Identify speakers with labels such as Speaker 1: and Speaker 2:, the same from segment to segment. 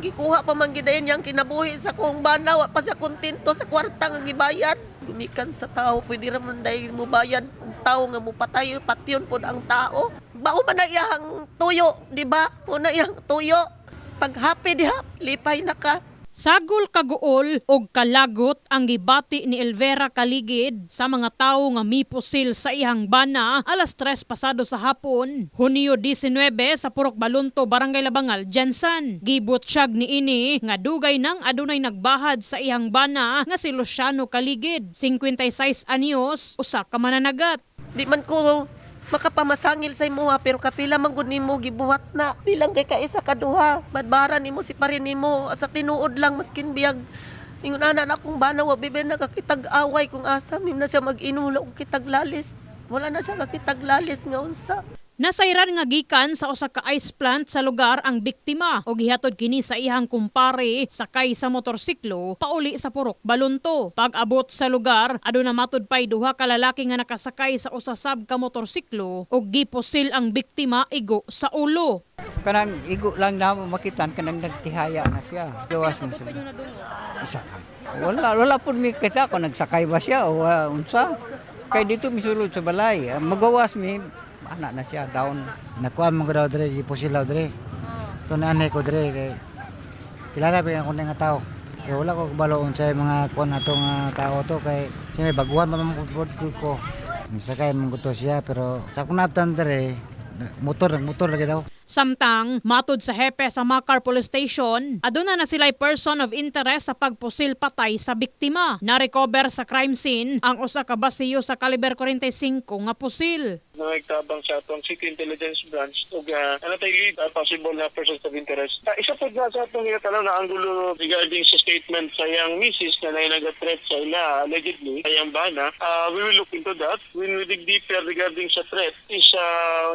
Speaker 1: Gikuha pa man gidayon yang kinabuhi sa kong bana, wa pa siya kontento sa kwarta nga gibayad. Gumikan sa tao, pwede raman dahil mo bayad ang tao nga mo patay, patyon po ang tao. Bao man na iyang tuyo, di ba? O na iyang tuyo. Pag happy diha, lipay na ka.
Speaker 2: Sagol kaguol og kalagot ang gibati ni Elvera Caligid sa mga tawo nga mipusil sa ihang bana alas 3 pasado sa hapon, Hunyo 19 sa Purok Balunto, Barangay Labangal, Jansan. Gibot siyag niini nga dugay nang adunay nagbahad sa ihang bana nga si Luciano Caligid, 56 anyos, usa ka mananagat.
Speaker 1: Di man ko makapamasangil sa imuha, pero kapila man gud nimo gibuhat na. Bilang kay kaisa kaduha. Badbaran nimo si parin nimo sa tinuod lang maskin biyag. Ingon ana na akong bana wa bibe nakakitag away kung asa mi na siya mag-inulo og kitag lalis. Wala na siya kakitag lalis nga unsa.
Speaker 2: Nasayran nga gikan sa usa ka ice plant sa lugar ang biktima ug gihatod kini sa ihang kumpare sakay sa motorsiklo pauli sa Purok Balunto. Pag-abot sa lugar, aduna matud pay duha ka lalaki nga nakasakay sa usasab ka motorsiklo ug gipusil ang biktima igo sa ulo.
Speaker 3: Kanang igo lang na makitan kanang nagtihaya na siya. Gawas mo siya. Isa ka. Wala po mi kita kung nagsakay ba siya o unsa. Kay dito misulod sa balay. Magawas mi anak na siya down.
Speaker 4: Nakuha mo ko daw dre, di po sila dre. Ito na anay ko dre, kay kilala pa yung nga tao. Kaya wala ko kabaloon sa mga kuwan na itong tao to, kay siya may baguhan pa mamukod ko. Sakay mong gusto siya, pero sa kunaptan dre, motor lagi daw.
Speaker 2: Samtang matud sa hepe sa Macar Police Station, aduna na sila'y person of interest sa pagpusil patay sa biktima. Na-recover sa crime scene ang usa ka basiyo sa kaliber 45 nga pusil.
Speaker 5: Nagtabang sa atong City Intelligence Branch ug anatay lead possible na persons of interest. Isa po na sa atong tanaw na anggulo regarding sa statement sa yang misis na nag-threat sa ila allegedly sa yang bana. We will look into that. When we dig deeper regarding sa threat is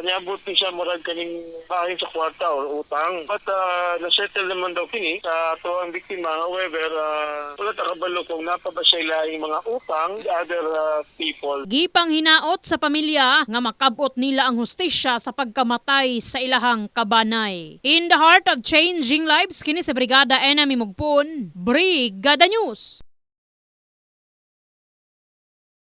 Speaker 5: niabot ni siya murag kaning bahin sa kwarta o utang. But na-settle naman daw kini sa ato ang biktima. However, wala ta kabalo kung napaba siya yung mga utang other people.
Speaker 2: Gipang hinaot sa pamilya nga makabot nila ang hustisya sa pagkamatay sa ilahang kabanay. In the heart of changing lives, kini sa Brigada Enemy Mugpon, Brigada News.